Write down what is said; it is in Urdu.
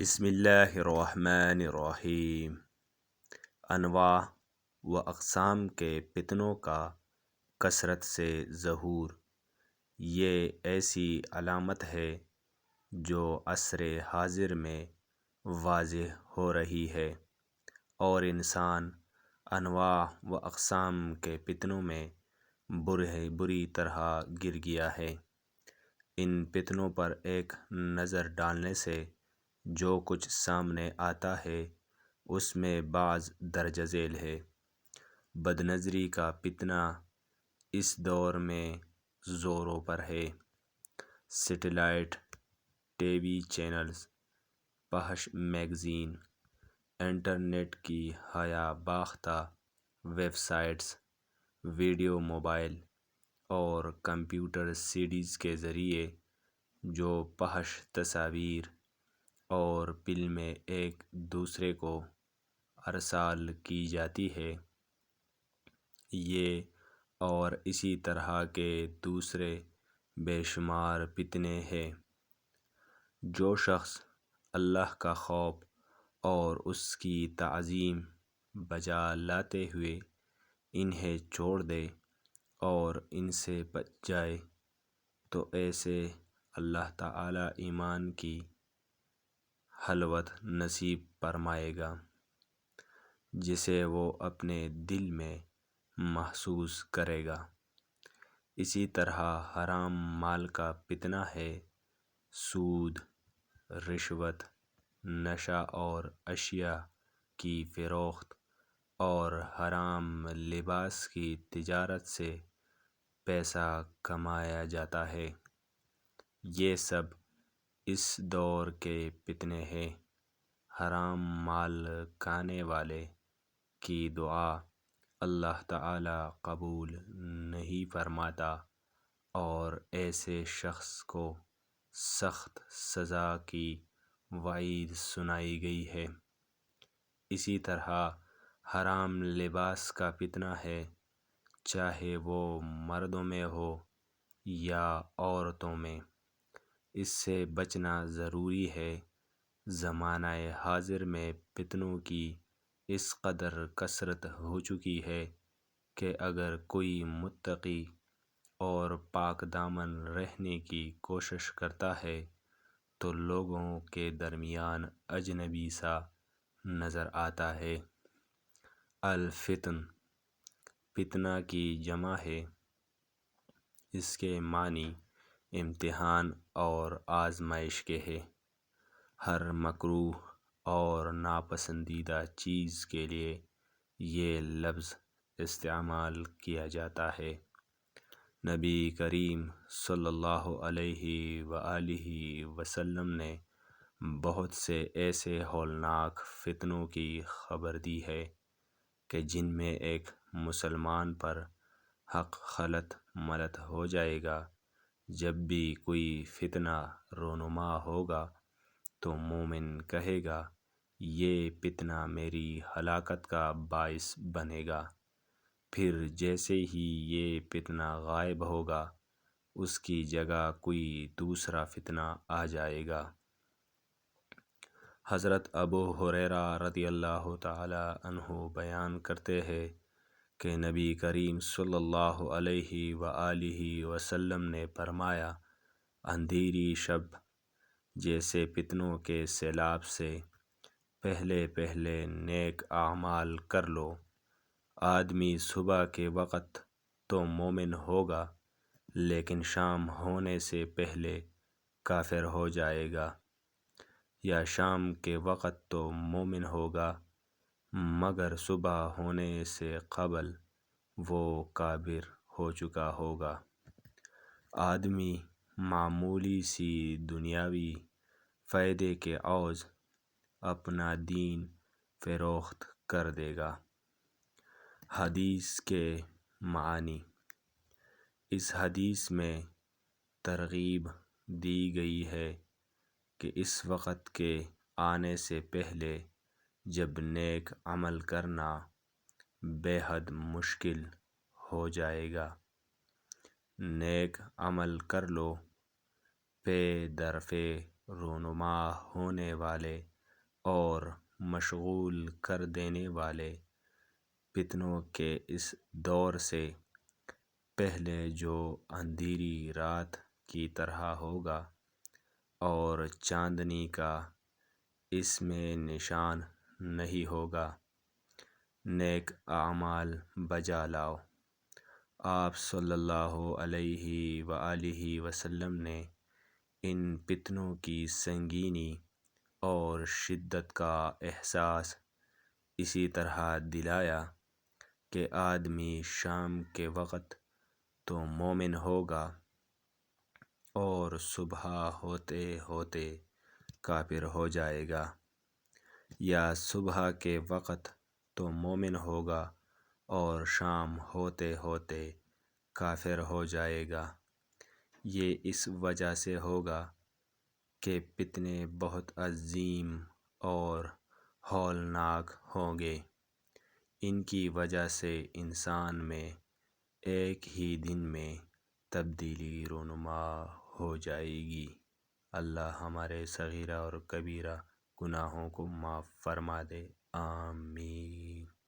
بسم اللہ الرحمن الرحیم۔ انواع و اقسام کے فتنوں کا کثرت سے ظہور، یہ ایسی علامت ہے جو عصر حاضر میں واضح ہو رہی ہے، اور انسان انواع و اقسام کے فتنوں میں بری طرح گر گیا ہے۔ ان فتنوں پر ایک نظر ڈالنے سے جو کچھ سامنے آتا ہے اس میں بعض درج ذیل ہے۔ بد نظری کا فتنہ اس دور میں زوروں پر ہے۔ سیٹلائٹ ٹی وی چینلز، فحش میگزین، انٹرنیٹ کی حیا باختہ ویب سائٹس، ویڈیو موبائل اور کمپیوٹر سیڈیز کے ذریعے جو فحش تصاویر اور فلمیں ایک دوسرے کو ارسال کی جاتی ہے، یہ اور اسی طرح کے دوسرے بے شمار فتنے ہیں۔ جو شخص اللہ کا خوف اور اس کی تعظیم بجا لاتے ہوئے انہیں چھوڑ دے اور ان سے بچ جائے تو ایسے اللہ تعالی ایمان کی حلاوت نصیب فرمائے گا جسے وہ اپنے دل میں محسوس کرے گا۔ اسی طرح حرام مال کا فتنہ ہے۔ سود، رشوت، نشہ اور اشیاء کی فروخت اور حرام لباس کی تجارت سے پیسہ کمایا جاتا ہے، یہ سب اس دور کے فتنے ہیں۔ حرام مال کھانے والے کی دعا اللہ تعالی قبول نہیں فرماتا اور ایسے شخص کو سخت سزا کی وعید سنائی گئی ہے۔ اسی طرح حرام لباس کا فتنہ ہے، چاہے وہ مردوں میں ہو یا عورتوں میں، اس سے بچنا ضروری ہے۔ زمانہ حاضر میں فتنوں کی اس قدر کثرت ہو چکی ہے کہ اگر کوئی متقی اور پاک دامن رہنے کی کوشش کرتا ہے تو لوگوں کے درمیان اجنبی سا نظر آتا ہے۔ الفتن فتنہ کی جمع ہے۔ اس کے معنی امتحان اور آزمائش کے ہیں۔ ہر مکروہ اور ناپسندیدہ چیز کے لیے یہ لفظ استعمال کیا جاتا ہے۔ نبی کریم صلی اللہ علیہ وآلہ وسلم نے بہت سے ایسے ہولناک فتنوں کی خبر دی ہے کہ جن میں ایک مسلمان پر حق خلط ملط ہو جائے گا۔ جب بھی کوئی فتنہ رونما ہوگا تو مومن کہے گا یہ فتنہ میری ہلاکت کا باعث بنے گا، پھر جیسے ہی یہ فتنہ غائب ہوگا اس کی جگہ کوئی دوسرا فتنہ آ جائے گا۔ حضرت ابو ہریرہ رضی اللہ تعالی عنہ بیان کرتے ہیں کہ نبی کریم صلی اللہ علیہ وآلہ وسلم نے فرمایا، اندھیری شب جیسے فتنوں کے سیلاب سے پہلے پہلے نیک اعمال کر لو۔ آدمی صبح کے وقت تو مومن ہوگا لیکن شام ہونے سے پہلے کافر ہو جائے گا، یا شام کے وقت تو مومن ہوگا مگر صبح ہونے سے قبل وہ کافر ہو چکا ہوگا۔ آدمی معمولی سی دنیاوی فائدے کے عوض اپنا دین فروخت کر دے گا۔ حدیث کے معنی۔ اس حدیث میں ترغیب دی گئی ہے کہ اس وقت کے آنے سے پہلے جب نیک عمل کرنا بے حد مشکل ہو جائے گا، نیک عمل کر لو۔ پے در پے رونما ہونے والے اور مشغول کر دینے والے فتنوں کے اس دور سے پہلے جو اندھیری رات کی طرح ہوگا اور چاندنی کا اس میں نشان نہیں ہوگا، نیک اعمال بجا لاؤ۔ آپ صلی اللہ علیہ وآلہ وسلم نے ان فتنوں کی سنگینی اور شدت کا احساس اسی طرح دلایا کہ آدمی شام کے وقت تو مومن ہوگا اور صبح ہوتے ہوتے کافر ہو جائے گا، یا صبح کے وقت تو مومن ہوگا اور شام ہوتے ہوتے کافر ہو جائے گا۔ یہ اس وجہ سے ہوگا کہ فتنے بہت عظیم اور ہولناک ہوں گے، ان کی وجہ سے انسان میں ایک ہی دن میں تبدیلی رونما ہو جائے گی۔ اللہ ہمارے صغیرہ اور کبیرہ گناہوں کو معاف فرما دے، آمین۔